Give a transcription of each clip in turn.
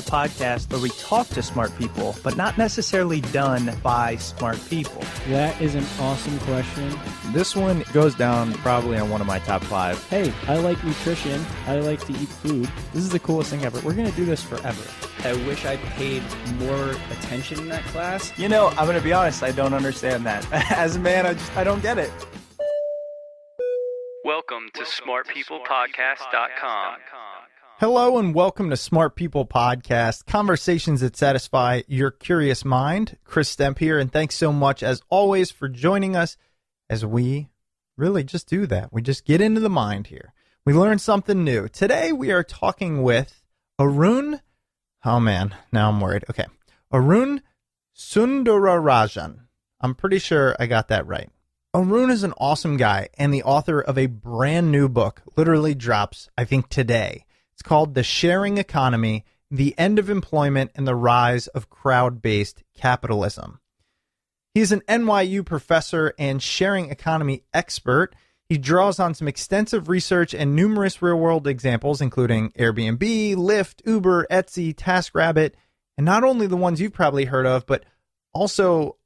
podcast where we talk to smart people, but not necessarily done by smart people? That is an awesome question. This one goes down probably on one of my top 5. Hey, I like nutrition. I like to eat food. This is the coolest thing ever. We're going to do this forever. I wish I paid more attention in that class. You know, I'm going to be honest, I don't understand that. As a man, I don't get it. Welcome to smartpeoplepodcast.com. Hello and welcome to Smart People Podcast, conversations that satisfy your curious mind. Chris Stemp here, and thanks so much, as always, for joining us as we really just do that. We just get into the mind here. We learn something new. Today, we are talking with Arun. Oh, man, now I'm worried. Okay. Arun Sundararajan. I'm pretty sure I got that right. Arun is an awesome guy and the author of a brand new book, literally drops, I think, today. It's called The Sharing Economy, The End of Employment and the Rise of Crowd-Based Capitalism. He's an NYU professor and sharing economy expert. He draws on some extensive research and numerous real-world examples, including Airbnb, Lyft, Uber, Etsy, TaskRabbit, and not only the ones you've probably heard of, but also,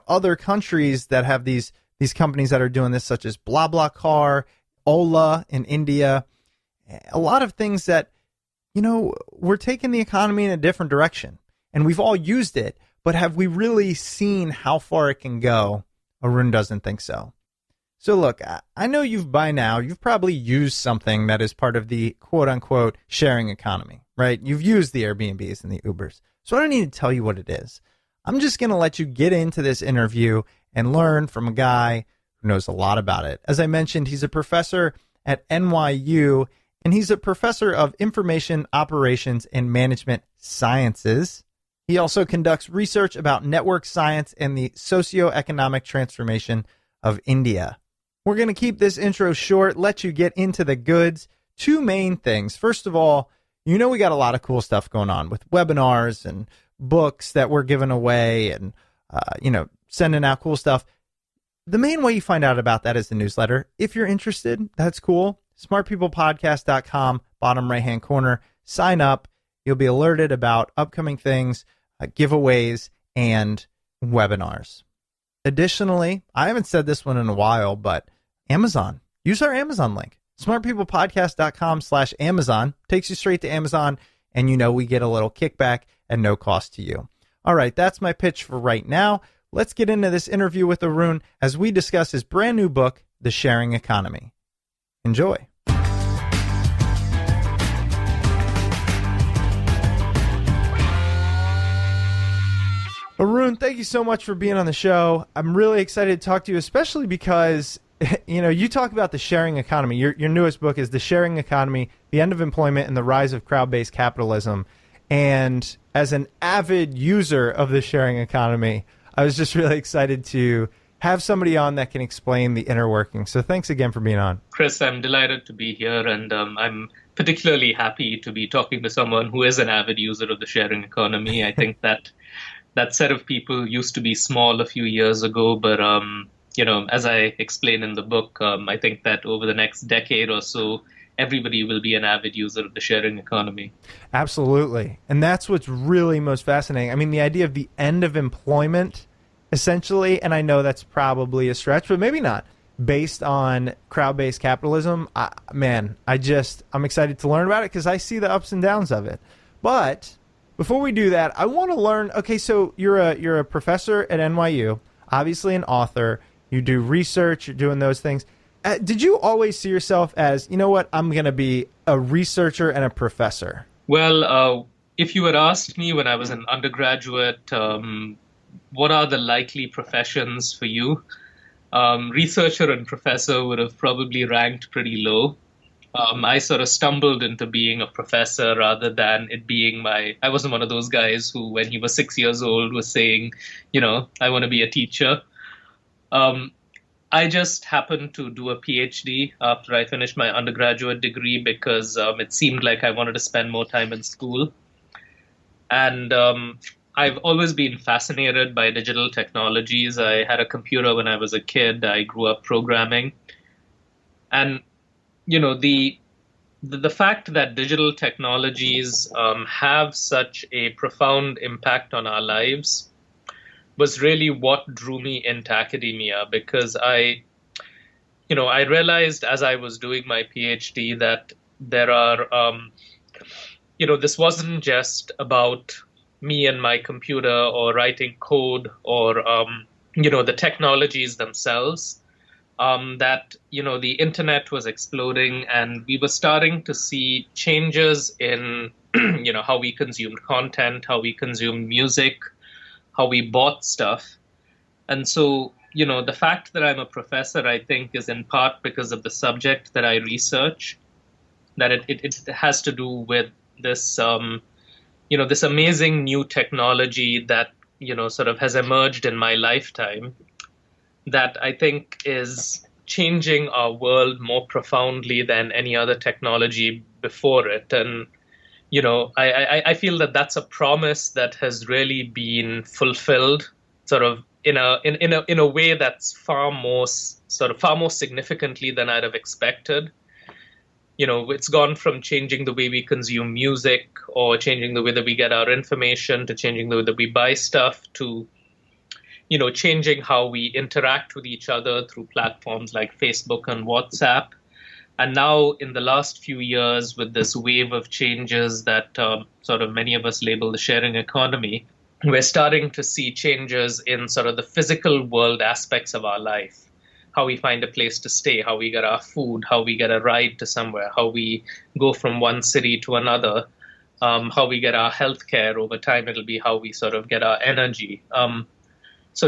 other countries that have these companies that are doing this, such as BlaBlaCar, Ola in India. A lot of things that, we're taking the economy in a different direction. And we've all used it, but have we really seen how far it can go? Arun doesn't think so. So look, I know you've probably used something that is part of the quote-unquote sharing economy, right? You've used the Airbnbs and the Ubers. So I don't need to tell you what it is. I'm just going to let you get into this interview and learn from a guy who knows a lot about it. As I mentioned, he's a professor at NYU, and he's a professor of information operations and management sciences. He also conducts research about network science and the socioeconomic transformation of India. We're going to keep this intro short, let you get into the goods. 2 main things. First of all, we got a lot of cool stuff going on with webinars and books that we're giving away and, sending out cool stuff. The main way you find out about that is the newsletter. If you're interested, that's cool. smartpeoplepodcast.com, bottom right-hand corner. Sign up. You'll be alerted about upcoming things, giveaways, and webinars. Additionally, I haven't said this one in a while, but Amazon. Use our Amazon link. smartpeoplepodcast.com/Amazon takes you straight to Amazon, and we get a little kickback at no cost to you. All right, that's my pitch for right now. Let's get into this interview with Arun as we discuss his brand new book, The Sharing Economy. Enjoy. Arun, thank you so much for being on the show. I'm really excited to talk to you, especially because, you talk about the sharing economy. Your newest book is The Sharing Economy, The End of Employment and the Rise of Crowd-Based Capitalism. And as an avid user of the sharing economy, I was just really excited to have somebody on that can explain the inner working. So thanks again for being on. Chris, I'm delighted to be here, and I'm particularly happy to be talking to someone who is an avid user of the sharing economy. I think that set of people used to be small a few years ago, but as I explain in the book, I think that over the next decade or so, everybody will be an avid user of the sharing economy. Absolutely. And that's what's really most fascinating. I mean, the idea of the end of employment, essentially, and I know that's probably a stretch, but maybe not, based on crowd-based capitalism. I'm excited to learn about it because I see the ups and downs of it. But before we do that, I want to learn, okay, so you're a professor at NYU, obviously an author, you do research, you're doing those things. Did you always see yourself as, I'm going to be a researcher and a professor? Well, if you had asked me when I was an undergraduate, what are the likely professions for you? Researcher and professor would have probably ranked pretty low. I sort of stumbled into being a professor rather than it being I wasn't one of those guys who, when he was 6 years old, was saying, I want to be a teacher. I just happened to do a PhD after I finished my undergraduate degree because it seemed like I wanted to spend more time in school. And I've always been fascinated by digital technologies. I had a computer when I was a kid. I grew up programming. And, the the fact that digital technologies have such a profound impact on our lives was really what drew me into academia, because I realized as I was doing my PhD that there are, this wasn't just about me and my computer or writing code or, the technologies themselves. That the internet was exploding, and we were starting to see changes in how we consumed content, how we consumed music, how we bought stuff. And so the fact that I'm a professor, I think, is in part because of the subject that I research, that it has to do with this this amazing new technology that sort of has emerged in my lifetime, that I think is changing our world more profoundly than any other technology before it. And, I feel that that's a promise that has really been fulfilled sort of in a way that's far more significantly than I'd have expected. It's gone from changing the way we consume music or changing the way that we get our information to changing the way that we buy stuff to changing how we interact with each other through platforms like Facebook and WhatsApp. And now in the last few years, with this wave of changes that sort of many of us label the sharing economy, we're starting to see changes in sort of the physical world aspects of our life. How we find a place to stay, how we get our food, how we get a ride to somewhere, how we go from one city to another, how we get our healthcare. Over time, it'll be how we sort of get our energy. That's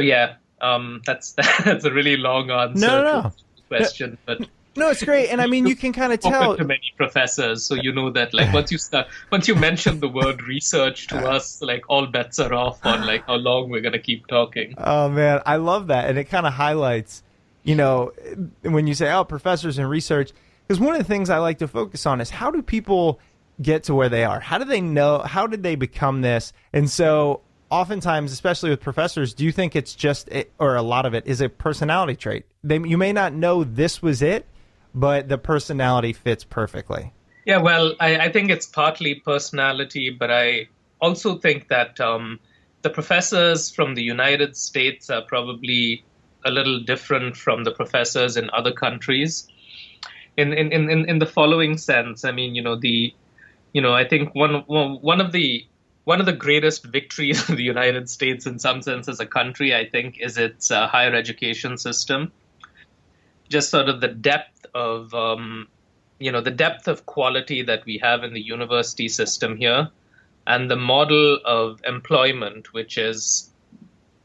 a really long answer to the question, but no, it's great. And I mean, you can kind of tell to many professors, so that like once you mention the word research to us, like all bets are off on like how long we're gonna keep talking. Oh man, I love that, and it kind of highlights, when you say, professors and research, because one of the things I like to focus on is how do people get to where they are? How do they know? How did they become this? And so oftentimes, especially with professors, do you think it's just, or a lot of it, is a personality trait? You may not know this was it, but the personality fits perfectly. Yeah, well, I think it's partly personality, but I also think that the professors from the United States are probably a little different from the professors in other countries. In the following sense, I mean, I think one of the greatest victories of the United States, in some sense, as a country, I think, is its higher education system. Just sort of the depth of, the depth of quality that we have in the university system here, and the model of employment, which is,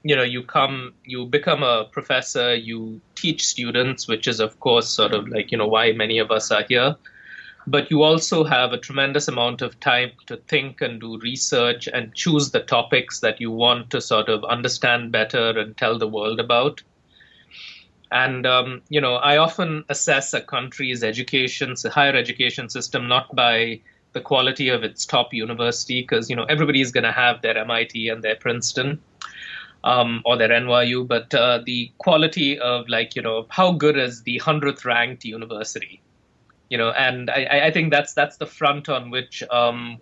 you become a professor, you teach students, which is, of course, sort of like, why many of us are here. But you also have a tremendous amount of time to think and do research and choose the topics that you want to sort of understand better and tell the world about. And, I often assess a country's higher education system, not by the quality of its top university, because, everybody's going to have their MIT and their Princeton or their NYU, but the quality of how good is the 100th ranked university? And I think that's the front on which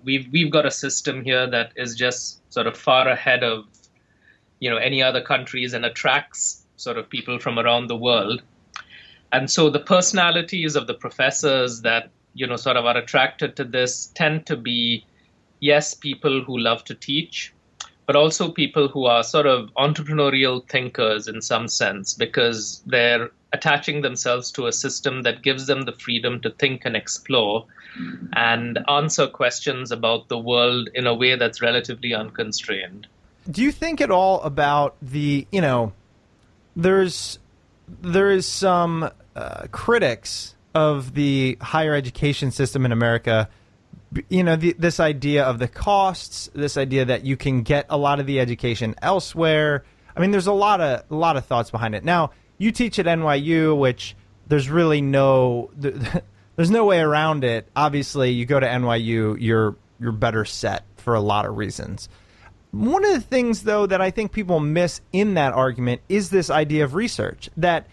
we've got a system here that is just sort of far ahead of, any other countries and attracts sort of people from around the world. And so the personalities of the professors that, sort of are attracted to this tend to be, yes, people who love to teach, but also people who are sort of entrepreneurial thinkers in some sense, because they're attaching themselves to a system that gives them the freedom to think and explore and answer questions about the world in a way that's relatively unconstrained. Do you think at all about the, there is some critics of the higher education system in America, this idea of the costs, this idea that you can get a lot of the education elsewhere. I mean, there's a lot of thoughts behind it. Now, you teach at NYU, which there's really there's no way around it. Obviously, you go to NYU, you're better set for a lot of reasons. One of the things, though, that I think people miss in that argument is this idea of research, that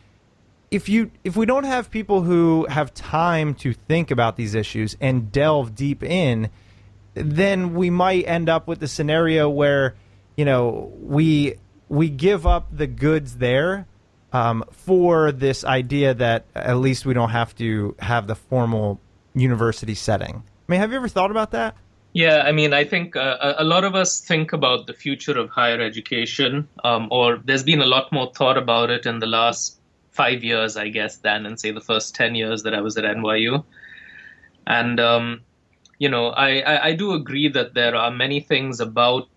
if we don't have people who have time to think about these issues and delve deep in, then we might end up with the scenario where, we give up the goods there for this idea that at least we don't have to have the formal university setting. I mean, have you ever thought about that? Yeah, I mean, I think a lot of us think about the future of higher education, or there's been a lot more thought about it in the last 5 years, I guess, than in, say, the first 10 years that I was at NYU. And, I do agree that there are many things about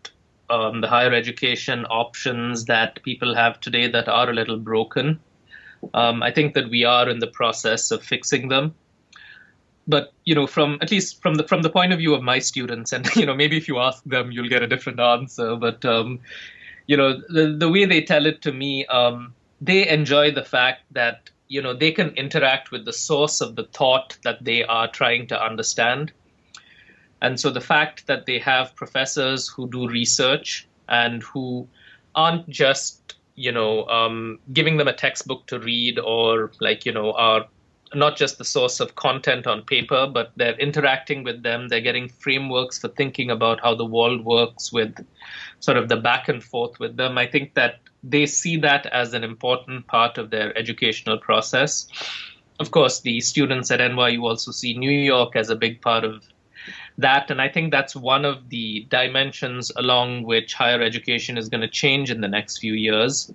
the higher education options that people have today that are a little broken. I think that we are in the process of fixing them. But, from the point of view of my students, and, maybe if you ask them, you'll get a different answer. But, the way they tell it to me, they enjoy the fact that, they can interact with the source of the thought that they are trying to understand. And so the fact that they have professors who do research and who aren't just, giving them a textbook to read or are not just the source of content on paper, but they're interacting with them. They're getting frameworks for thinking about how the world works with sort of the back and forth with them. I think that they see that as an important part of their educational process. Of course, the students at NYU also see New York as a big part of that. And I think that's one of the dimensions along which higher education is going to change in the next few years.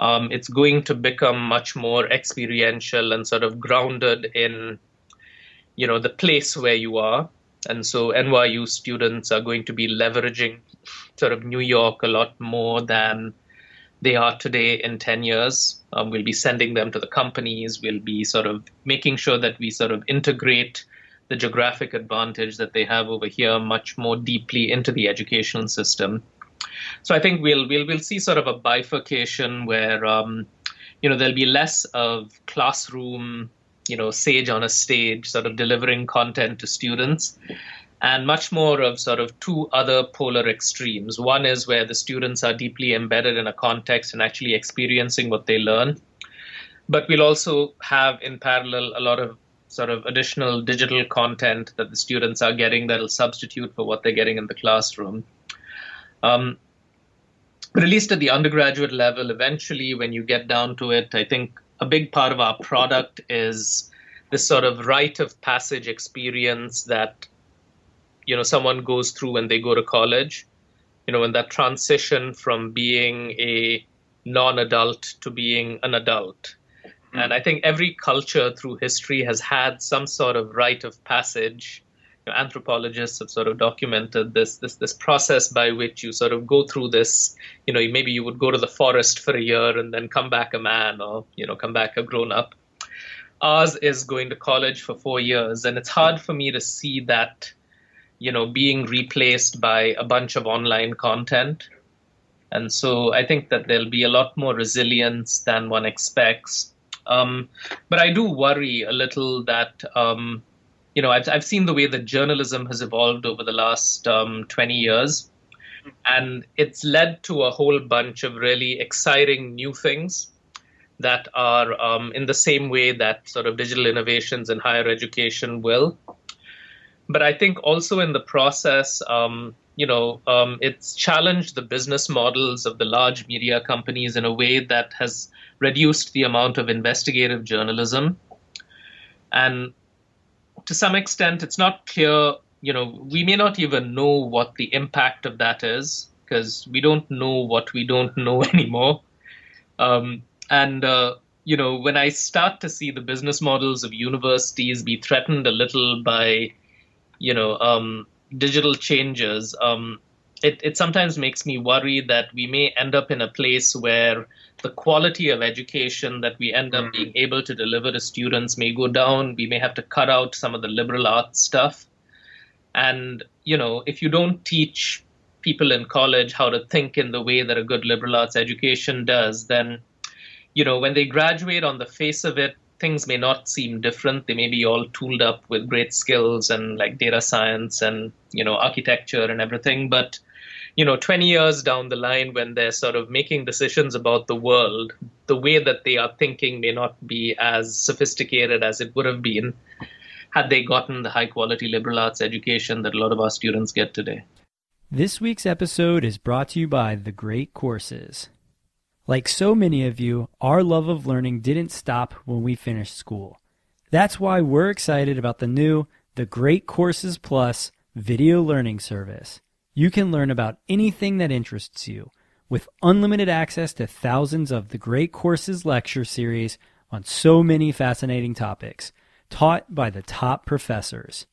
It's going to become much more experiential and sort of grounded in, the place where you are. And so NYU students are going to be leveraging sort of New York a lot more than they are today in 10 years. We'll be sending them to the companies. We'll be sort of making sure that we sort of integrate the geographic advantage that they have over here much more deeply into the educational system. So I think we'll see sort of a bifurcation where, there'll be less of classroom, sage on a stage sort of delivering content to students, and much more of sort of two other polar extremes. One is where the students are deeply embedded in a context and actually experiencing what they learn. But we'll also have in parallel a lot of sort of additional digital content that the students are getting that'll substitute for what they're getting in the classroom. But at least at the undergraduate level, eventually, when you get down to it, I think a big part of our product is this sort of rite of passage experience that, someone goes through when they go to college, when that transition from being a non-adult to being an adult. And I think every culture through history has had some sort of rite of passage. Anthropologists have sort of documented this process by which you sort of go through this, maybe you would go to the forest for a year and then come back a man or, come back a grown up. Ours is going to college for 4 years. And it's hard for me to see that, being replaced by a bunch of online content. And so I think that there'll be a lot more resilience than one expects. But I do worry a little that, I've seen the way that journalism has evolved over the last 20 years, and it's led to a whole bunch of really exciting new things that are in the same way that sort of digital innovations in higher education will. But I think also in the process, it's challenged the business models of the large media companies in a way that has reduced the amount of investigative journalism. And to some extent, it's not clear, we may not even know what the impact of that is, because we don't know what we don't know anymore. When I start to see the business models of universities be threatened a little by, digital changes, it sometimes makes me worry that we may end up in a place where the quality of education that we end up being able to deliver to students may go down. We may have to cut out some of the liberal arts stuff. And, if you don't teach people in college how to think in the way that a good liberal arts education does, then, when they graduate, on the face of it, things may not seem different. They may be all tooled up with great skills and like data science and, architecture and everything. But 20 years down the line, when they're sort of making decisions about the world, the way that they are thinking may not be as sophisticated as it would have been had they gotten the high quality liberal arts education that a lot of our students get today. This week's episode is brought to you by The Great Courses. Like so many of you, our love of learning didn't stop when we finished school. That's why we're excited about the new The Great Courses Plus video learning service. You can learn about anything that interests you with unlimited access to thousands of The Great Courses lecture series on so many fascinating topics, taught by the top professors.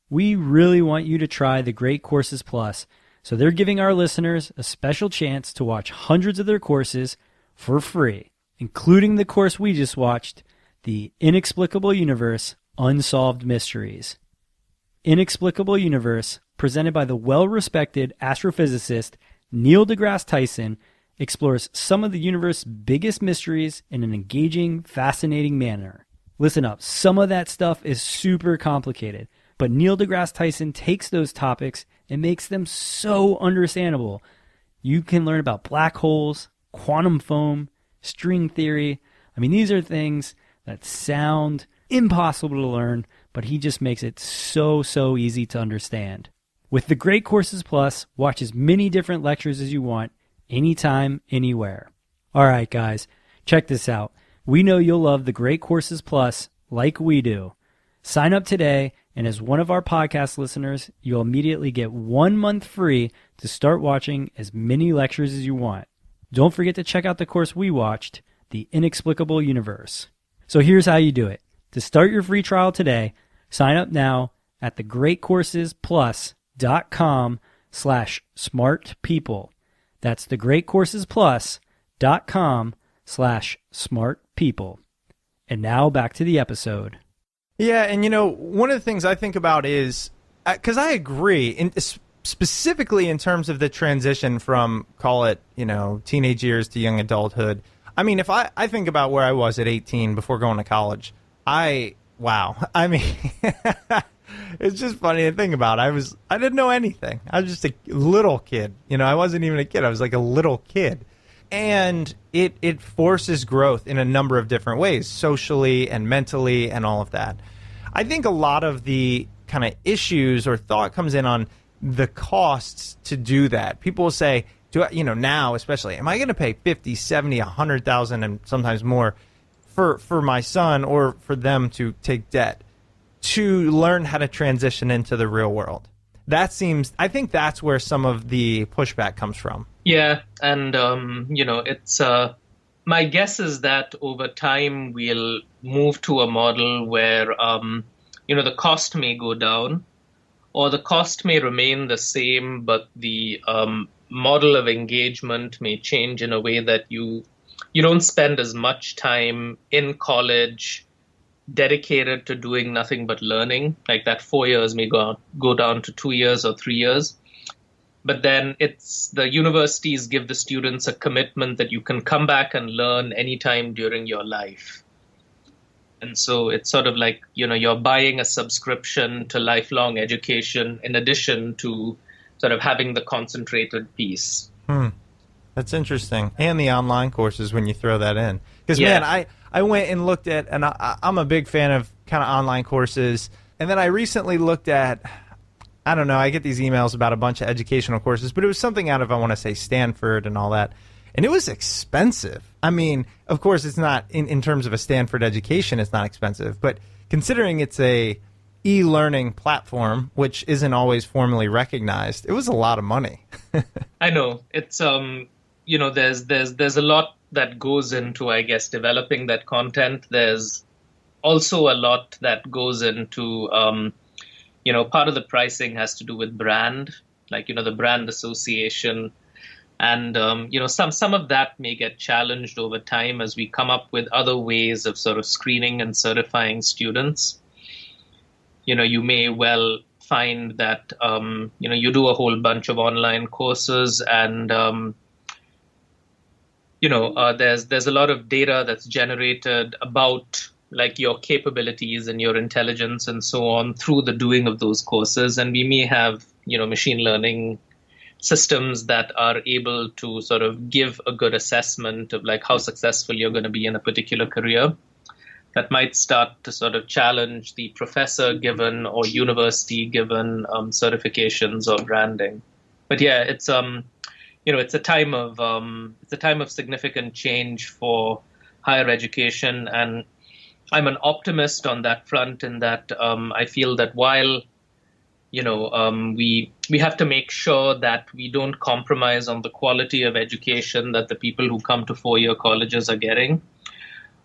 We really want you to try The Great Courses Plus, so they're giving our listeners a special chance to watch hundreds of their courses for free, including the course we just watched, The Inexplicable Universe, Unsolved Mysteries. Inexplicable Universe, presented by the well-respected astrophysicist Neil deGrasse Tyson, explores some of the universe's biggest mysteries in an engaging, fascinating manner. Listen up, some of that stuff is super complicated, but Neil deGrasse Tyson takes those topics and makes them so understandable. You can learn about black holes, quantum foam, string theory. I mean, these are things that sound impossible to learn, but he just makes it so easy to understand. With The Great Courses Plus, watch as many different lectures as you want, anytime, anywhere. All right, guys, check this out. We know you'll love The Great Courses Plus like we do. Sign up today, and as one of our podcast listeners, you'll immediately get 1 month free to start watching as many lectures as you want. Don't forget to check out the course we watched, The Inexplicable Universe. So here's how you do it. To start your free trial today, sign up now at thegreatcoursesplus.com/smartpeople. That's thegreatcoursesplus.com/smartpeople. And now back to the episode. Yeah, and one of the things I think about is, because I agree, specifically in terms of the transition from, call it, teenage years to young adulthood. I mean, if I think about where I was at 18 before going to college, wow. I mean, it's just funny to think about. I didn't know anything. I was just a little kid. I wasn't even a kid. I was like a little kid. And it forces growth in a number of different ways, socially and mentally and all of that. I think a lot of the kind of issues or thought comes in on the costs to do that. People will say, now especially, am I going to pay 50, 70, 100,000 and sometimes more for my son or for them to take debt to learn how to transition into the real world? I think that's where some of the pushback comes from. Yeah, and it's my guess is that over time we'll move to a model where the cost may go down, or the cost may remain the same, but the model of engagement may change in a way that you don't spend as much time in college dedicated to doing nothing but learning. Like that 4 years may go down to 2 years or 3 years. But then it's the universities give the students a commitment that you can come back and learn anytime during your life. And so it's sort of like, you're buying a subscription to lifelong education in addition to sort of having the concentrated piece. That's interesting. And the online courses when you throw that in. Because, Yeah. man, I went and looked at, and I'm a big fan of kind of online courses. And then I recently looked at, I don't know, I get these emails about a bunch of educational courses, but it was something out of, I want to say, Stanford and all that. And it was expensive. I mean, of course, it's not, in terms of a Stanford education, it's not expensive. But considering it's a e-learning platform, which isn't always formally recognized, it was a lot of money. I know. It's, there's a lot that goes into, I guess, developing that content. There's also a lot that goes into, part of the pricing has to do with brand, like, the brand association. And, some of that may get challenged over time as we come up with other ways of sort of screening and certifying students. You may well find that, you do a whole bunch of online courses and, there's a lot of data that's generated about like your capabilities and your intelligence and so on through the doing of those courses. And we may have, machine learning systems that are able to sort of give a good assessment of like how successful you're going to be in a particular career, that might start to sort of challenge the professor given or university given certifications or branding. But yeah, it's it's a time of significant change for higher education, and I'm an optimist on that front in that I feel that while we have to make sure that we don't compromise on the quality of education that the people who come to four-year colleges are getting.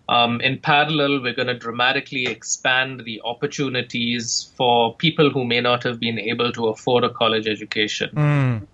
In parallel, we're going to dramatically expand the opportunities for people who may not have been able to afford a college education.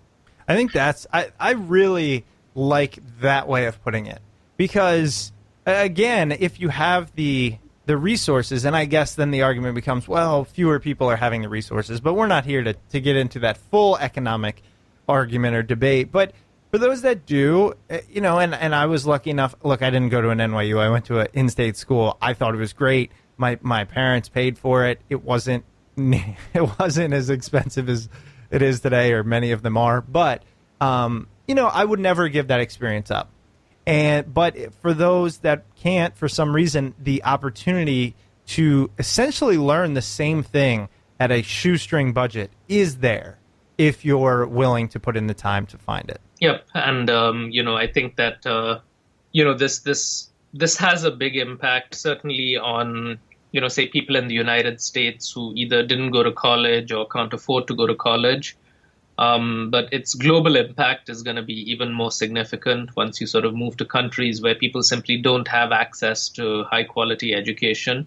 I think I really like that way of putting it, because again, if you have the resources, and I guess then the argument becomes, well, fewer people are having the resources, but we're not here to get into that full economic argument or debate. But for those that do, and I was lucky enough, look, I didn't go to an NYU. I went to an in-state school. I thought it was great. My parents paid for it. It wasn't as expensive as it is today, or many of them are. But, I would never give that experience up. But for those that can't, for some reason, the opportunity to essentially learn the same thing at a shoestring budget is there if you're willing to put in the time to find it. Yep, and I think that this has a big impact, certainly on say people in the United States who either didn't go to college or can't afford to go to college. But its global impact is going to be even more significant once you sort of move to countries where people simply don't have access to high quality education.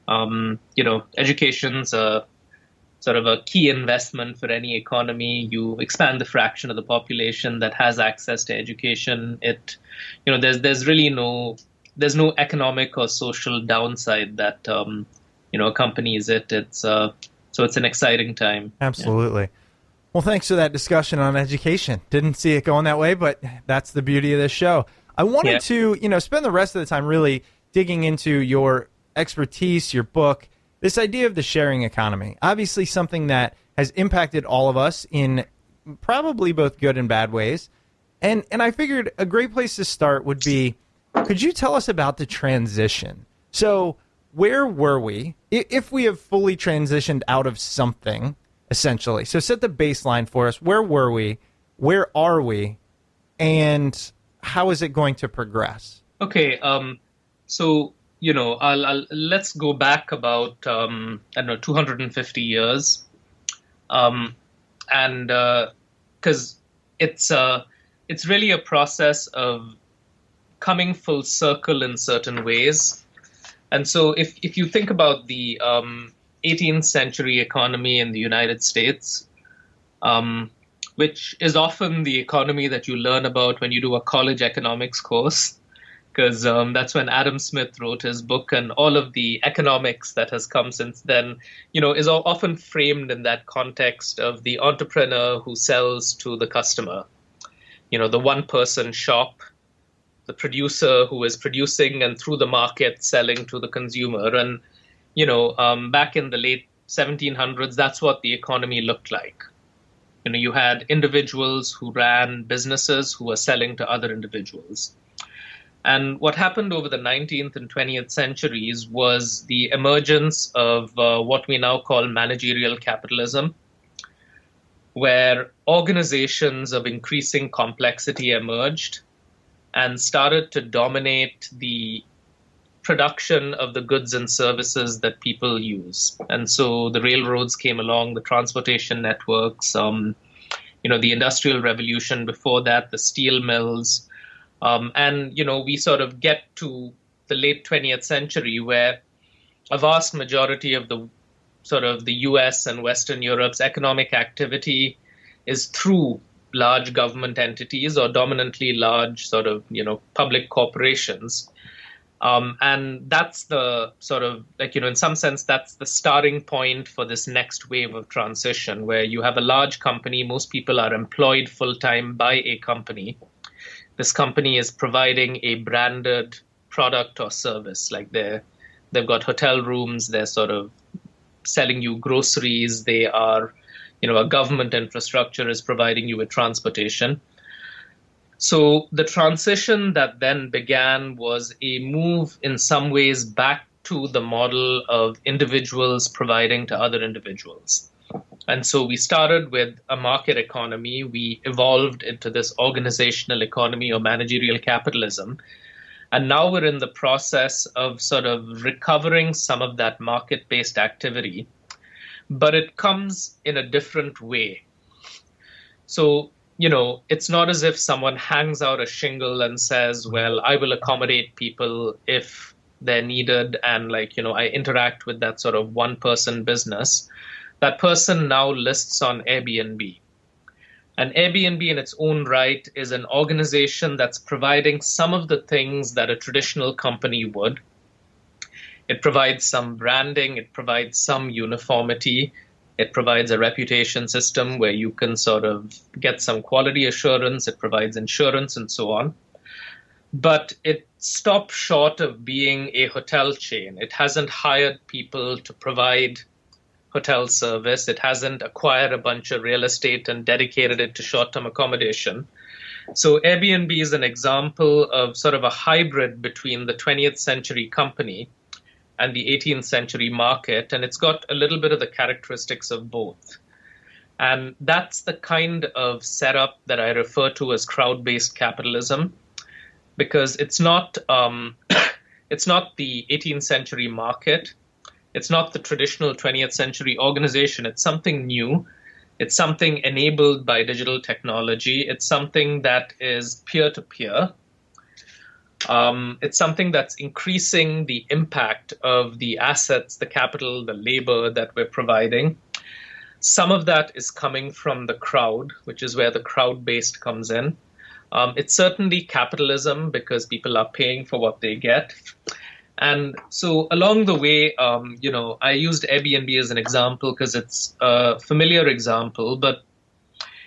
Education's a sort of a key investment for any economy. You expand the fraction of the population that has access to education. There's really no economic or social downside that accompanies it. So it's an exciting time. Absolutely. Yeah. Well, thanks for that discussion on education. Didn't see it going that way, but that's the beauty of this show. I wanted to, spend the rest of the time really digging into your expertise, your book, this idea of the sharing economy. Obviously something that has impacted all of us in probably both good and bad ways. And I figured a great place to start would be, could you tell us about the transition? So where were we, if we have fully transitioned out of something, essentially? So set the baseline for us. Where were we? Where are we? And how is it going to progress? Okay. So, let's go back about, 250 years. And because it's really a process of coming full circle in certain ways. And so if you think about the 18th century economy in the United States, which is often the economy that you learn about when you do a college economics course, because that's when Adam Smith wrote his book, and all of the economics that has come since then, is often framed in that context of the entrepreneur who sells to the customer, the one-person shop, the producer who is producing and through the market selling to the consumer. And back in the late 1700s, that's what the economy looked like. You had individuals who ran businesses who were selling to other individuals. And what happened over the 19th and 20th centuries was the emergence of what we now call managerial capitalism, where organizations of increasing complexity emerged and started to dominate the production of the goods and services that people use. And so the railroads came along, the transportation networks, the Industrial Revolution before that, the steel mills. And we sort of get to the late 20th century where a vast majority of the US and Western Europe's economic activity is through large government entities or dominantly large public corporations. And that's the in some sense, that's the starting point for this next wave of transition, where you have a large company. Most people are employed full-time by a company. This company is providing a branded product or service. Like they've got hotel rooms, they're sort of selling you groceries, they are, a government infrastructure is providing you with transportation. So the transition that then began was a move in some ways back to the model of individuals providing to other individuals. And so we started with a market economy. We evolved into this organizational economy or managerial capitalism. And now we're in the process of sort of recovering some of that market-based activity, but it comes in a different way. So, it's not as if someone hangs out a shingle and says, well, I will accommodate people if they're needed, and I interact with that sort of one-person business. That person now lists on Airbnb. And Airbnb in its own right is an organization that's providing some of the things that a traditional company would. It provides some branding, it provides some uniformity, it provides a reputation system where you can sort of get some quality assurance, it provides insurance and so on. But it stopped short of being a hotel chain. It hasn't hired people to provide hotel service. It hasn't acquired a bunch of real estate and dedicated it to short-term accommodation. So Airbnb is an example of sort of a hybrid between the 20th century company and the 18th century market, and it's got a little bit of the characteristics of both. And that's the kind of setup that I refer to as crowd-based capitalism, because it's not it's not the 18th century market. It's not the traditional 20th century organization. It's something new. It's something enabled by digital technology. It's something that is peer-to-peer. It's something that's increasing the impact of the assets, the capital, the labor that we're providing. Some of that is coming from the crowd, which is where the crowd-based comes in. It's certainly capitalism because people are paying for what they get. And so along the way, I used Airbnb as an example because it's a familiar example, but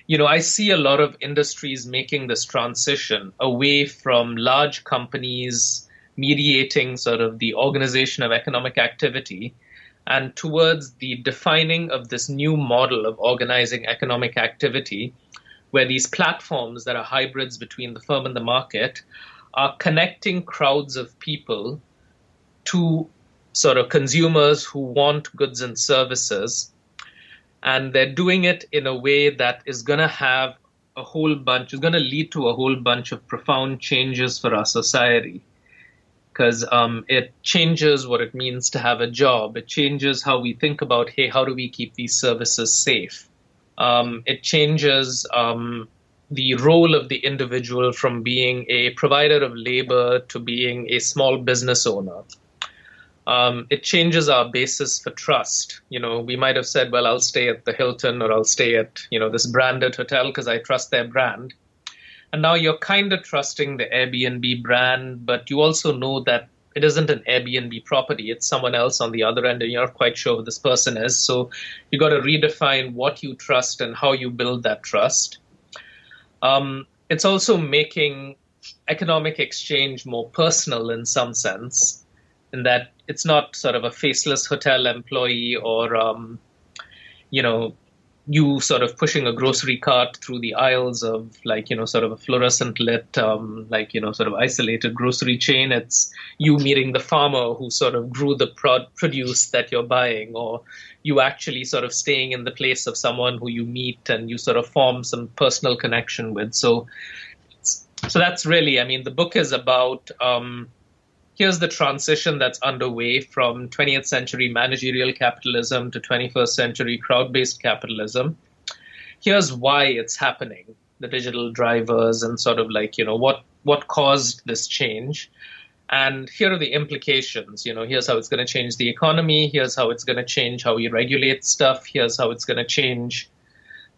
I see a lot of industries making this transition away from large companies mediating sort of the organization of economic activity and towards the defining of this new model of organizing economic activity, where these platforms that are hybrids between the firm and the market are connecting crowds of people to sort of consumers who want goods and services. And they're doing it in a way that is going to have is going to lead to a whole bunch of profound changes for our society. Because it changes what it means to have a job. It changes how we think about, hey, how do we keep these services safe? It changes the role of the individual from being a provider of labor to being a small business owner. It changes our basis for trust. We might have said, well, I'll stay at the Hilton or I'll stay at, this branded hotel because I trust their brand. And now you're kind of trusting the Airbnb brand, but you also know that it isn't an Airbnb property. It's someone else on the other end, and you're not quite sure who this person is. So you got to redefine what you trust and how you build that trust. It's also making economic exchange more personal in some sense, in that it's not sort of a faceless hotel employee or, you sort of pushing a grocery cart through the aisles of sort of a fluorescent lit, sort of isolated grocery chain. It's you meeting the farmer who sort of grew the produce that you're buying, or you actually sort of staying in the place of someone who you meet and you sort of form some personal connection with. So that's really, the book is about, here's the transition that's underway from 20th century managerial capitalism to 21st century crowd-based capitalism. Here's why it's happening, the digital drivers and sort of what caused this change. And here are the implications. Here's how it's going to change the economy. Here's how it's going to change how we regulate stuff. Here's how it's going to change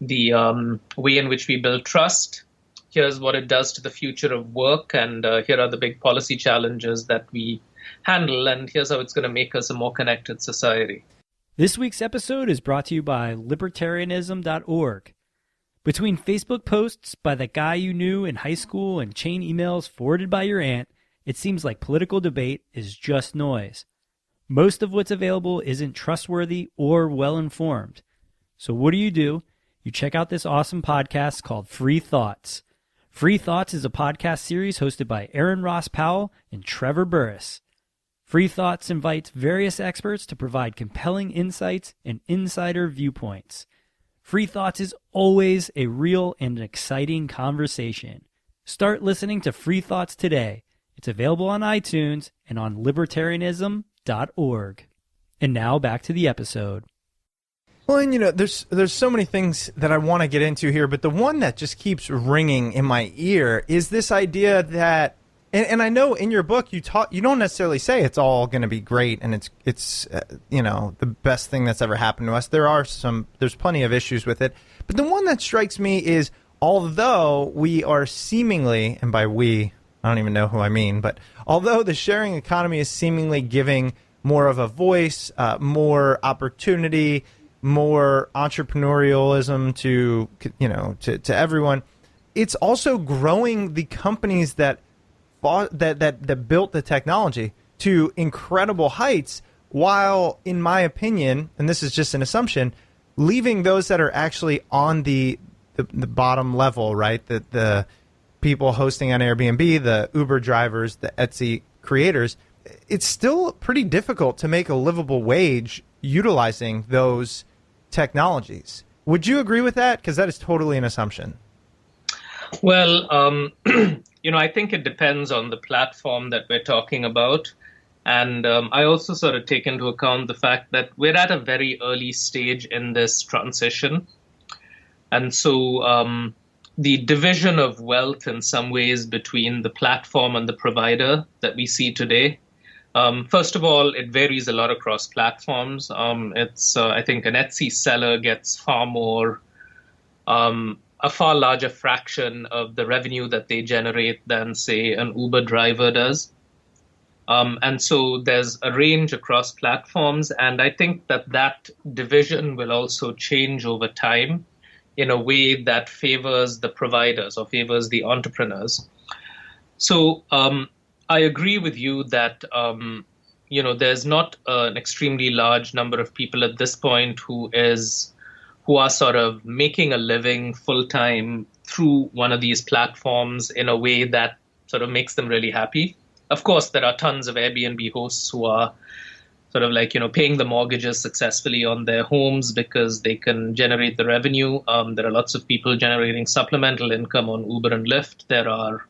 the way in which we build trust. Here's what it does to the future of work, and here are the big policy challenges that we handle, and here's how it's going to make us a more connected society. This week's episode is brought to you by libertarianism.org. Between Facebook posts by the guy you knew in high school and chain emails forwarded by your aunt, it seems like political debate is just noise. Most of what's available isn't trustworthy or well-informed. So what do? You check out this awesome podcast called Free Thoughts. Free Thoughts is a podcast series hosted by Aaron Ross Powell and Trevor Burrus. Free Thoughts invites various experts to provide compelling insights and insider viewpoints. Free Thoughts is always a real and exciting conversation. Start listening to Free Thoughts today. It's available on iTunes and on libertarianism.org. And now back to the episode. Well, and there's so many things that I want to get into here, but the one that just keeps ringing in my ear is this idea that, and I know in your book you don't necessarily say it's all going to be great and it's the best thing that's ever happened to us. There's plenty of issues with it, but the one that strikes me is, although we are seemingly, and by we, I don't even know who I mean, but although the sharing economy is seemingly giving more of a voice, more opportunity, more entrepreneurialism to everyone, it's also growing the companies that built the technology to incredible heights, while, in my opinion, and this is just an assumption, leaving those that are actually on the bottom level, right? The people hosting on Airbnb, the Uber drivers, the Etsy creators, it's still pretty difficult to make a livable wage utilizing those technologies. Would you agree with that? Because that is totally an assumption. Well, I think it depends on the platform that we're talking about. And I also sort of take into account the fact that we're at a very early stage in this transition. And so the division of wealth in some ways between the platform and the provider that we see today, first of all, it varies a lot across platforms. I think an Etsy seller gets a far larger fraction of the revenue that they generate than, say, an Uber driver does. And so there's a range across platforms. And I think that division will also change over time in a way that favors the providers or favors the entrepreneurs. So I agree with you that, there's not an extremely large number of people at this point who are sort of making a living full-time through one of these platforms in a way that sort of makes them really happy. Of course, there are tons of Airbnb hosts who are sort of paying the mortgages successfully on their homes because they can generate the revenue. There are lots of people generating supplemental income on Uber and Lyft. There are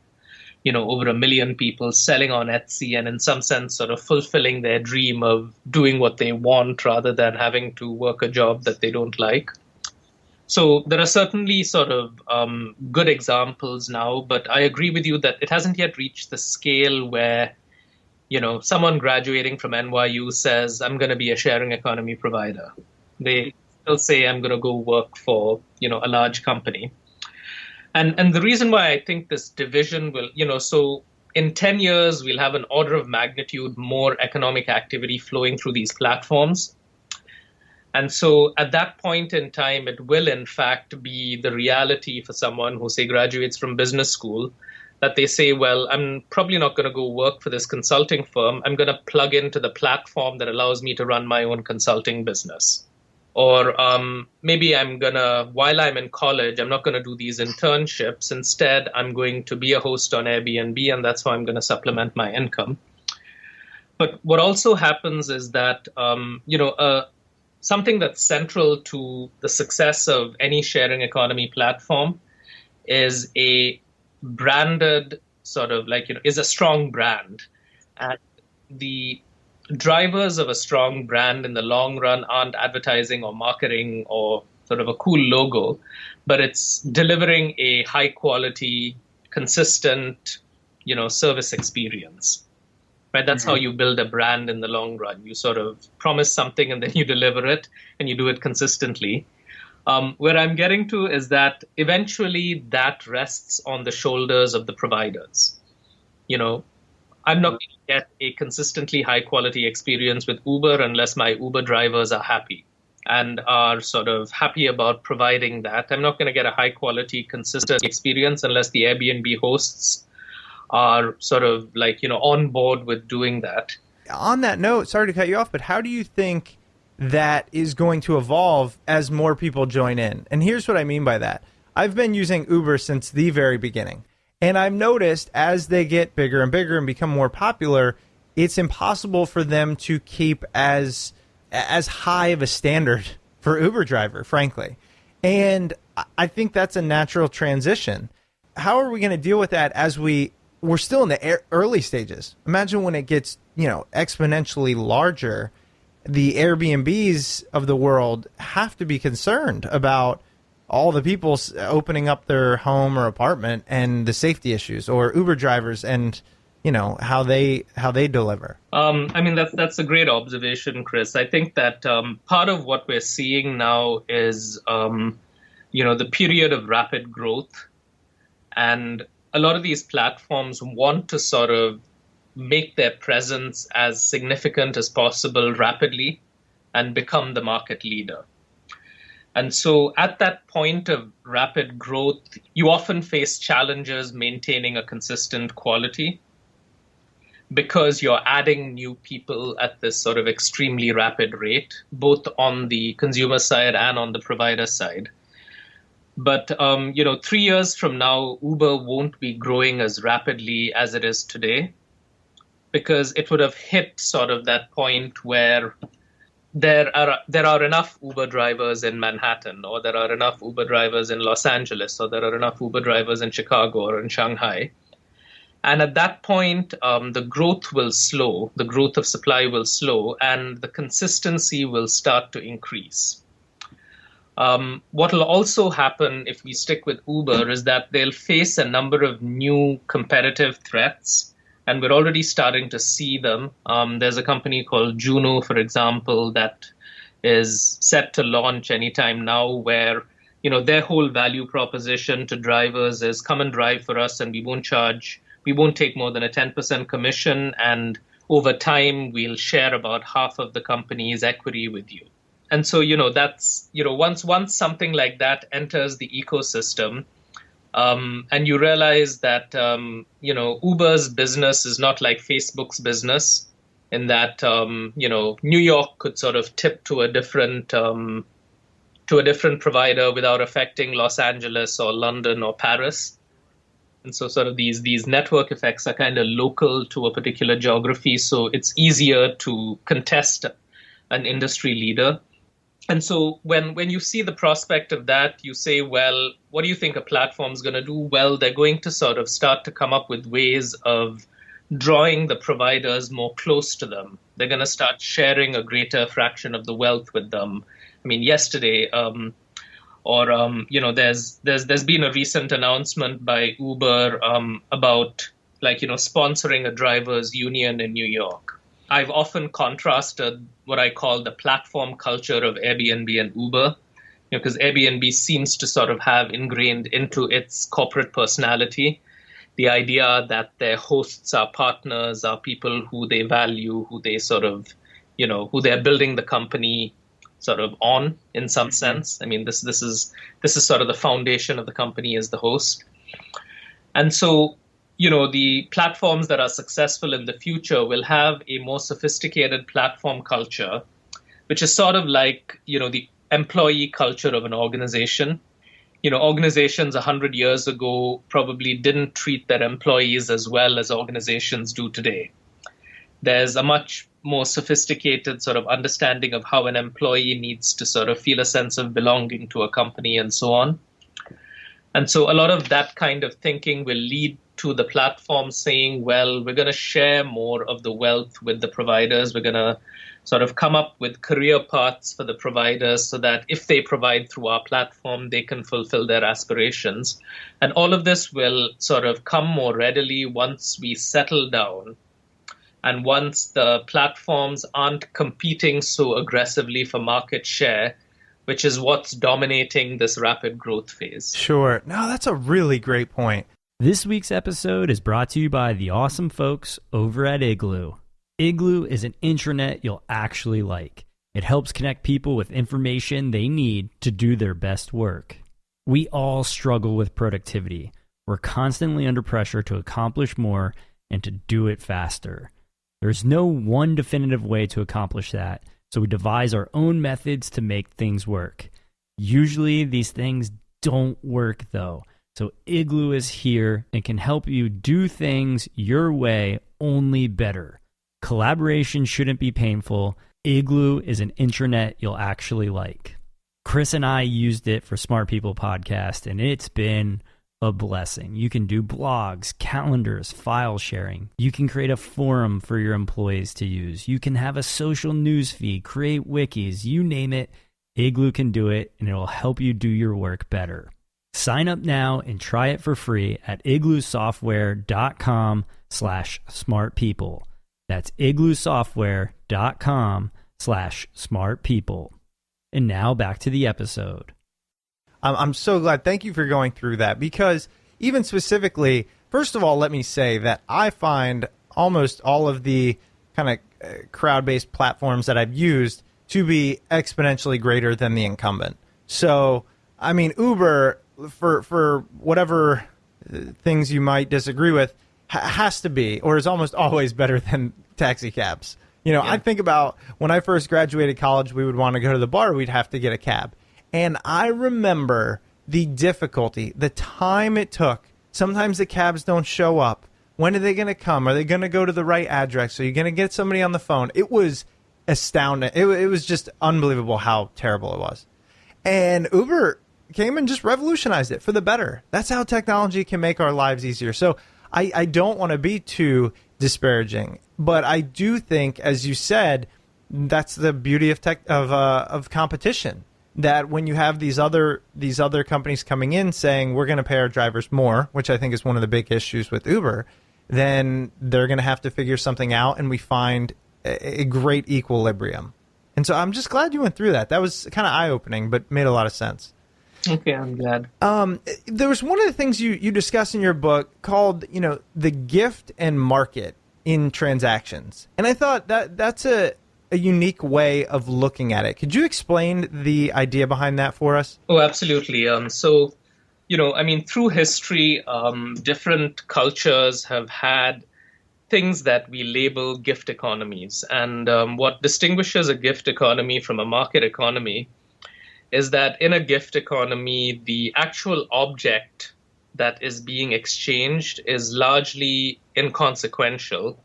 over 1 million people selling on Etsy and in some sense sort of fulfilling their dream of doing what they want rather than having to work a job that they don't like. So there are certainly sort of good examples now, but I agree with you that it hasn't yet reached the scale where, someone graduating from NYU says, I'm going to be a sharing economy provider. They still say, I'm going to go work for, a large company. And the reason why I think this division will, so in 10 years, we'll have an order of magnitude more economic activity flowing through these platforms. And so at that point in time, it will, in fact, be the reality for someone who, say, graduates from business school, that they say, well, I'm probably not going to go work for this consulting firm. I'm going to plug into the platform that allows me to run my own consulting business. Or maybe while I'm in college, I'm not going to do these internships. Instead, I'm going to be a host on Airbnb, and that's how I'm going to supplement my income. But what also happens is that, something that's central to the success of any sharing economy platform is a branded is a strong brand. And the drivers of a strong brand in the long run aren't advertising or marketing or sort of a cool logo, but it's delivering a high quality, consistent, service experience. Right? That's how you build a brand in the long run. You sort of promise something and then you deliver it and you do it consistently. Where I'm getting to is that eventually that rests on the shoulders of the providers. I'm not going to get a consistently high quality experience with Uber unless my Uber drivers are happy and are sort of happy about providing that. I'm not going to get a high quality, consistent experience unless the Airbnb hosts are sort of on board with doing that. On that note, sorry to cut you off, but how do you think that is going to evolve as more people join in. And here's what I mean by that. I've been using Uber since the very beginning. And I've noticed as they get bigger and bigger and become more popular, it's impossible for them to keep as high of a standard for Uber driver, frankly. And I think that's a natural transition. How are we going to deal with that as we're still in the early stages? Imagine when it gets, exponentially larger, the Airbnbs of the world have to be concerned about all the people opening up their home or apartment and the safety issues, or Uber drivers and how they deliver. That's a great observation, Chris. I think that part of what we're seeing now is the period of rapid growth, and a lot of these platforms want to sort of make their presence as significant as possible rapidly and become the market leader. And so at that point of rapid growth, you often face challenges maintaining a consistent quality because you're adding new people at this sort of extremely rapid rate, both on the consumer side and on the provider side. But, 3 years from now, Uber won't be growing as rapidly as it is today, because it would have hit sort of that point where there are enough Uber drivers in Manhattan, or there are enough Uber drivers in Los Angeles, or there are enough Uber drivers in Chicago or in Shanghai. And at that point, the growth will slow, the growth of supply will slow, and the consistency will start to increase. What will also happen if we stick with Uber is that they'll face a number of new competitive threats, and we're already starting to see them. There's a company called Juno, for example, that is set to launch anytime now, where their whole value proposition to drivers is come and drive for us, and we won't take more than a 10% commission, and over time we'll share about half of the company's equity with you. And so, that's, once something like that enters the ecosystem, and you realize that, Uber's business is not like Facebook's business, in that, New York could sort of tip to a different provider without affecting Los Angeles or London or Paris. And so sort of these network effects are kind of local to a particular geography. So it's easier to contest an industry leader. And so when you see the prospect of that, you say, well, what do you think a platform's going to do? Well, they're going to sort of start to come up with ways of drawing the providers more close to them. They're going to start sharing a greater fraction of the wealth with them. I mean, yesterday, there's been a recent announcement by Uber about sponsoring a drivers' union in New York. I've often contrasted what I call the platform culture of Airbnb and Uber, because Airbnb seems to sort of have ingrained into its corporate personality the idea that their hosts are partners, are people who they value, who they sort of, who they're building the company sort of on in some sense. I mean, this is sort of the foundation of the company as the host. And so, the platforms that are successful in the future will have a more sophisticated platform culture, which is sort of like, the employee culture of an organization. Organizations 100 years ago probably didn't treat their employees as well as organizations do today. There's a much more sophisticated sort of understanding of how an employee needs to sort of feel a sense of belonging to a company and so on. And so a lot of that kind of thinking will lead to the platform saying, well, we're going to share more of the wealth with the providers. We're going to sort of come up with career paths for the providers so that if they provide through our platform, they can fulfill their aspirations. And all of this will sort of come more readily once we settle down, and once the platforms aren't competing so aggressively for market share, which is what's dominating this rapid growth phase. Sure. No, that's a really great point. This week's episode is brought to you by the awesome folks over at Igloo. Igloo is an intranet you'll actually like. It helps connect people with information they need to do their best work. We all struggle with productivity. We're constantly under pressure to accomplish more and to do it faster. There's no one definitive way to accomplish that, So we devise our own methods to make things work. Usually these things don't work though. So Igloo is here and can help you do things your way, only better. Collaboration shouldn't be painful. Igloo is an intranet you'll actually like. Chris and I used it for Smart People Podcast, and it's been a blessing. You can do blogs, calendars, file sharing. You can create a forum for your employees to use. You can have a social news feed, create wikis, you name it. Igloo can do it, and it will help you do your work better. Sign up now and try it for free at igloosoftware.com/smartpeople. That's igloosoftware.com/smartpeople. And now back to the episode. I'm so glad. Thank you for going through that, because even specifically, first of all, let me say that I find almost all of the kind of crowd-based platforms that I've used to be exponentially greater than the incumbent. So, I mean, Uber, for whatever things you might disagree with, has to be, or is almost always better than taxi cabs. You know, yeah. I think about when I first graduated college, we would want to go to the bar, we'd have to get a cab. And I remember the difficulty, the time it took. Sometimes the cabs don't show up. When are they going to come? Are they going to go to the right address? Are you going to get somebody on the phone? It was astounding. It was just unbelievable how terrible it was. And Uber came and just revolutionized it for the better. That's how technology can make our lives easier. So I don't want to be too disparaging, but I do think, as you said, that's the beauty of competition. That when you have these other companies coming in saying we're going to pay our drivers more, which I think is one of the big issues with Uber, then they're going to have to figure something out, and we find a great equilibrium. And so I'm just glad you went through that. That was kind of eye-opening, but made a lot of sense. Okay, I'm glad. There was one of the things you discuss in your book called, the gift and market in transactions. And I thought that's a unique way of looking at it. Could you explain the idea behind that for us? Oh, absolutely. Through history, different cultures have had things that we label gift economies. And what distinguishes a gift economy from a market economy is that in a gift economy, the actual object that is being exchanged is largely inconsequential.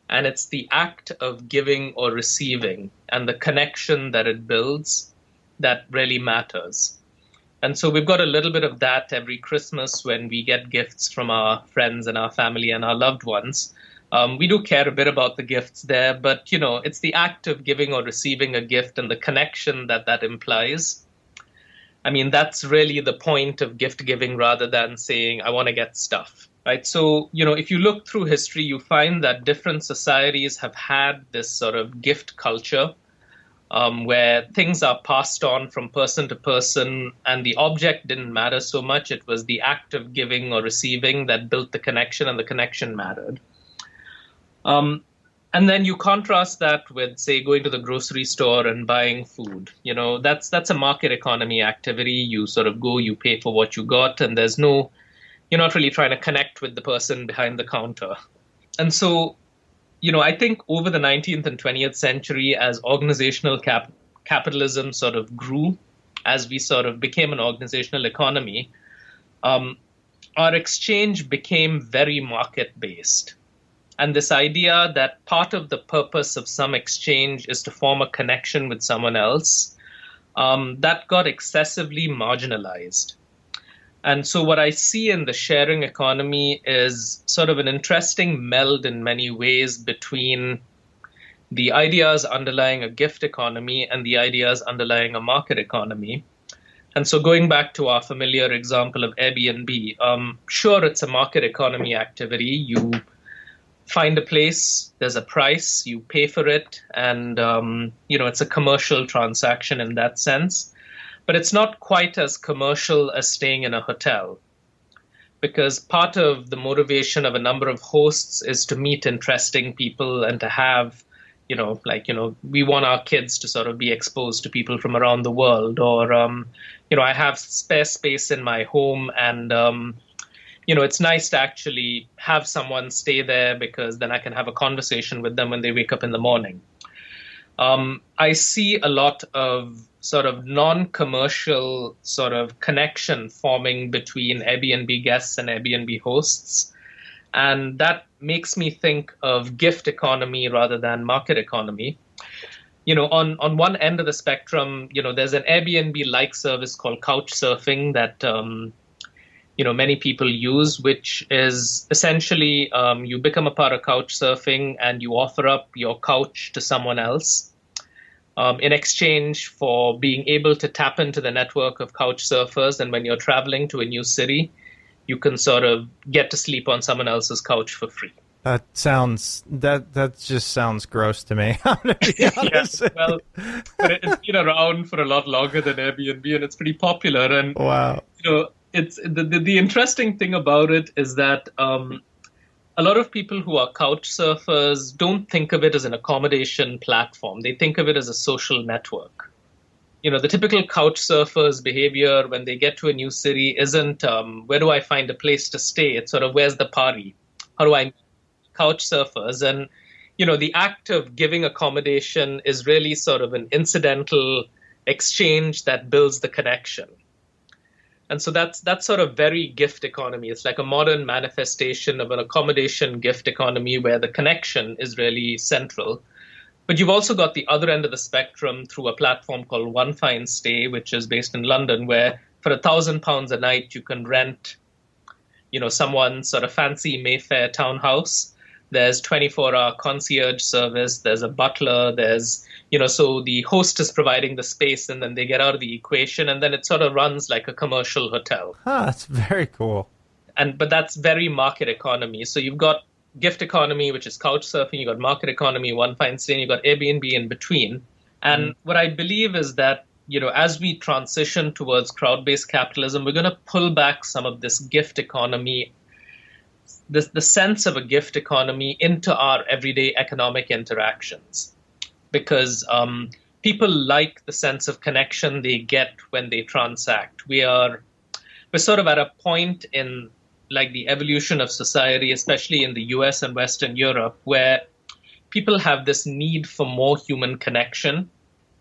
And it's the act of giving or receiving and the connection that it builds that really matters. And so we've got a little bit of that every Christmas when we get gifts from our friends and our family and our loved ones. We do care a bit about the gifts there, but, it's the act of giving or receiving a gift and the connection that implies. I mean, that's really the point of gift giving rather than saying, I want to get stuff. Right. So, if you look through history, you find that different societies have had this sort of gift culture where things are passed on from person to person and the object didn't matter so much. It was the act of giving or receiving that built the connection, and the connection mattered. And then you contrast that with, say, going to the grocery store and buying food. That's a market economy activity. You sort of go, you pay for what you got, and you're not really trying to connect with the person behind the counter. And so, I think over the 19th and 20th century, as organizational capitalism sort of grew, as we sort of became an organizational economy, our exchange became very market-based. And this idea that part of the purpose of some exchange is to form a connection with someone else, that got excessively marginalized. And so what I see in the sharing economy is sort of an interesting meld in many ways between the ideas underlying a gift economy and the ideas underlying a market economy. And so going back to our familiar example of Airbnb, sure, it's a market economy activity. You find a place, there's a price, you pay for it, and it's a commercial transaction in that sense. But it's not quite as commercial as staying in a hotel, because part of the motivation of a number of hosts is to meet interesting people and to have, we want our kids to sort of be exposed to people from around the world, or, I have spare space in my home and, it's nice to actually have someone stay there because then I can have a conversation with them when they wake up in the morning. I see a lot of sort of non-commercial sort of connection forming between Airbnb guests and Airbnb hosts. And that makes me think of gift economy rather than market economy. On one end of the spectrum, there's an Airbnb-like service called couch surfing that, many people use, which is essentially you become a part of couch surfing and you offer up your couch to someone else in exchange for being able to tap into the network of couch surfers. And when you're traveling to a new city, you can sort of get to sleep on someone else's couch for free. That just sounds gross to me. I'm gonna be honest. Yeah, well, but it's been around for a lot longer than Airbnb, and it's pretty popular. And wow, it's the interesting thing about it is that a lot of people who are couch surfers don't think of it as an accommodation platform. They think of it as a social network. The typical couch surfer's behavior when they get to a new city isn't where do I find a place to stay? It's sort of where's the party? How do I meet couch surfers? And the act of giving accommodation is really sort of an incidental exchange that builds the connection. And so that's sort of very gift economy. It's like a modern manifestation of an accommodation gift economy where the connection is really central. But you've also got the other end of the spectrum through a platform called One Fine Stay, which is based in London, where for £1,000 a night you can rent, someone's sort of fancy Mayfair townhouse. There's 24-hour concierge service. There's a butler. There's, so the host is providing the space and then they get out of the equation and then it sort of runs like a commercial hotel. That's very cool. But that's very market economy. So you've got gift economy, which is couch surfing. You've got market economy, One Fine Stay, and you've got Airbnb in between. And what I believe is that, as we transition towards crowd-based capitalism, we're going to pull back some of this gift economy, the sense of a gift economy into our everyday economic interactions. Because people like the sense of connection they get when they transact. We're sort of at a point in like the evolution of society, especially in the US and Western Europe, where people have this need for more human connection.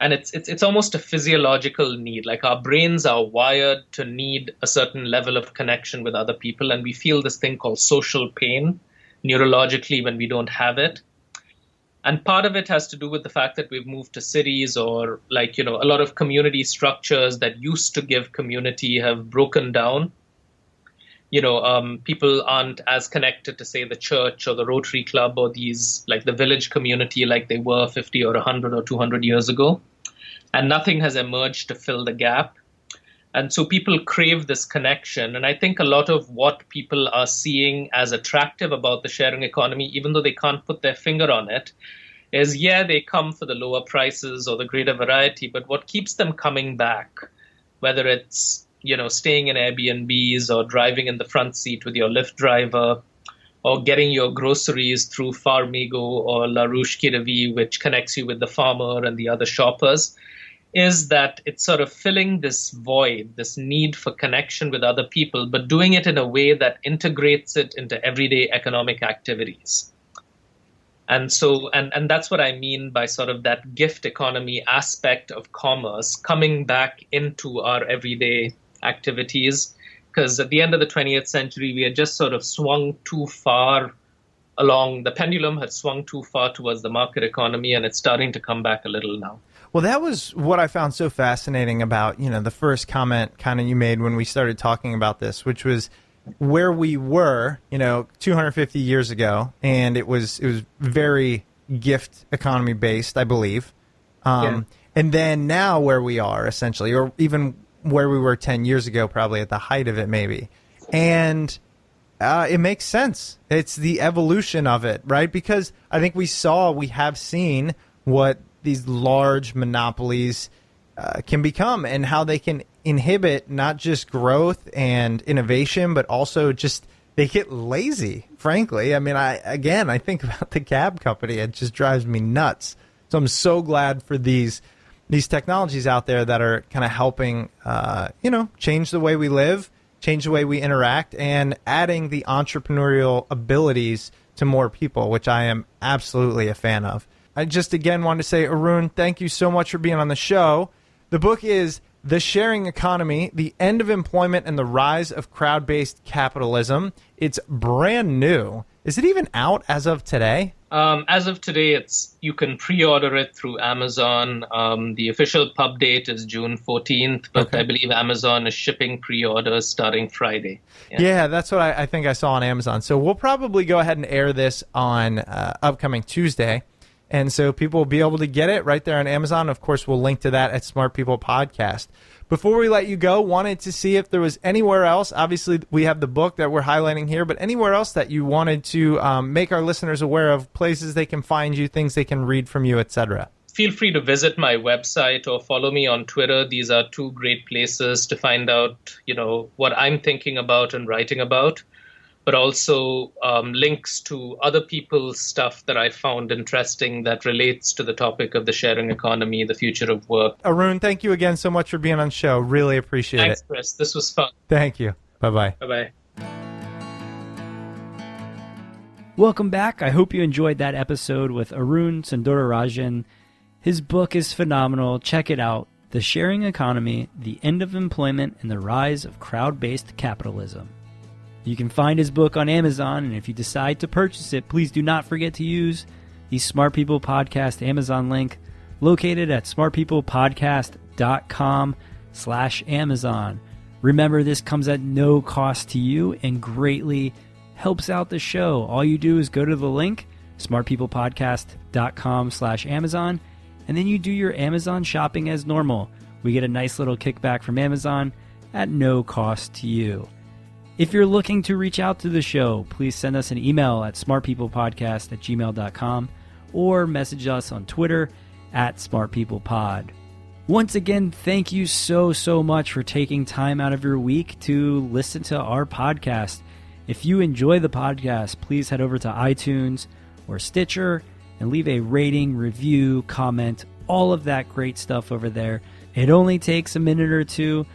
And it's almost a physiological need. Like our brains are wired to need a certain level of connection with other people. And we feel this thing called social pain neurologically when we don't have it. And part of it has to do with the fact that we've moved to cities or a lot of community structures that used to give community have broken down. People aren't as connected to, say, the church or the Rotary Club or these, like the village community like they were 50 or 100 or 200 years ago. And nothing has emerged to fill the gap. And so people crave this connection. And I think a lot of what people are seeing as attractive about the sharing economy, even though they can't put their finger on it, is, they come for the lower prices or the greater variety. But what keeps them coming back, whether it's staying in Airbnbs or driving in the front seat with your Lyft driver or getting your groceries through Farmigo or La Ruche qui Revit, which connects you with the farmer and the other shoppers, is that it's sort of filling this void, this need for connection with other people, but doing it in a way that integrates it into everyday economic activities. And so, and that's what I mean by sort of that gift economy aspect of commerce coming back into our everyday activities, because at the end of the 20th century, we had just sort of swung too far along. The pendulum had swung too far towards the market economy, and it's starting to come back a little now. Well, that was what I found so fascinating about, the first comment kind of you made when we started talking about this, which was where we were, 250 years ago, and it was very gift economy based, I believe. And then now where we are essentially, or even where we were 10 years ago, probably at the height of it, maybe. And it makes sense. It's the evolution of it, right? Because I think we have seen what these large monopolies can become and how they can inhibit not just growth and innovation, but also just they get lazy, frankly. I mean, I think about the cab company. It just drives me nuts. So I'm so glad for these technologies out there that are kind of helping, change the way we live, change the way we interact, and adding the entrepreneurial abilities to more people, which I am absolutely a fan of. I just again want to say, Arun, thank you so much for being on the show. The book is The Sharing Economy, The End of Employment and the Rise of Crowd-Based Capitalism. It's brand new. Is it even out as of today? As of today, you can pre-order it through Amazon. The official pub date is June 14th, but I believe Amazon is shipping pre-orders starting Friday. Yeah, that's what I think I saw on Amazon. So we'll probably go ahead and air this on upcoming Tuesday. And so people will be able to get it right there on Amazon. Of course, we'll link to that at Smart People Podcast. Before we let you go, wanted to see if there was anywhere else. Obviously, we have the book that we're highlighting here, but anywhere else that you wanted to make our listeners aware of, places they can find you, things they can read from you, etc. Feel free to visit my website or follow me on Twitter. These are two great places to find out, what I'm thinking about and writing about, but also links to other people's stuff that I found interesting that relates to the topic of the sharing economy, the future of work. Arun, thank you again so much for being on the show. Really appreciate Thanks, it. Chris. This was fun. Thank you. Bye-bye. Bye-bye. Welcome back. I hope you enjoyed that episode with Arun Sundararajan. His book is phenomenal. Check it out. The Sharing Economy, The End of Employment and the Rise of Crowd-Based Capitalism. You can find his book on Amazon, and if you decide to purchase it, please do not forget to use the Smart People Podcast Amazon link located at smartpeoplepodcast.com/Amazon. Remember, this comes at no cost to you and greatly helps out the show. All you do is go to the link, smartpeoplepodcast.com/Amazon, and then you do your Amazon shopping as normal. We get a nice little kickback from Amazon at no cost to you. If you're looking to reach out to the show, please send us an email at smartpeoplepodcast@gmail.com or message us on Twitter at smartpeoplepod. Once again, thank you so much for taking time out of your week to listen to our podcast. If you enjoy the podcast, please head over to iTunes or Stitcher and leave a rating, review, comment, all of that great stuff over there. It only takes a minute or two,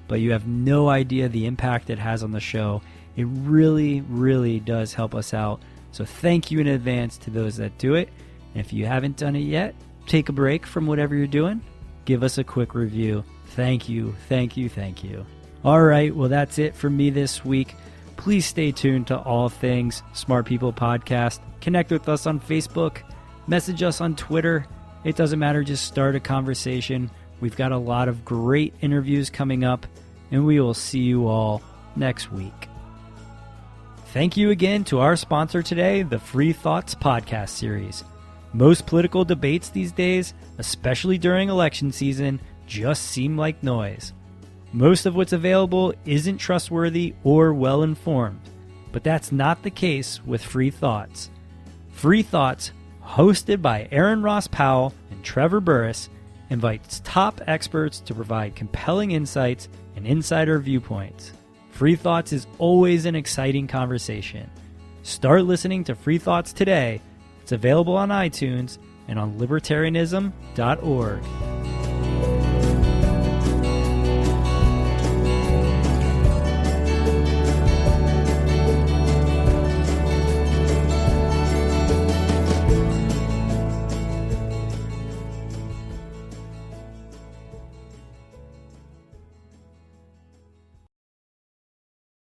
but you have no idea the impact it has on the show. It really does help us out. So thank you in advance to those that do it. And if you haven't done it yet, take a break from whatever you're doing. Give us a quick review. Thank you. All right, well, that's it for me this week. Please stay tuned to all things Smart People Podcast. Connect with us on Facebook. Message us on Twitter. It doesn't matter. Just start a conversation. We've got a lot of great interviews coming up, and we will see you all next week. Thank you again to our sponsor today, the Free Thoughts podcast series. Most political debates these days, especially during election season, just seem like noise. Most of what's available isn't trustworthy or well-informed, but that's not the case with Free Thoughts. Free Thoughts, hosted by Aaron Ross Powell and Trevor Burrus, invites top experts to provide compelling insights and insider viewpoints. Free Thoughts is always an exciting conversation. Start listening to Free Thoughts today. It's available on iTunes and on libertarianism.org.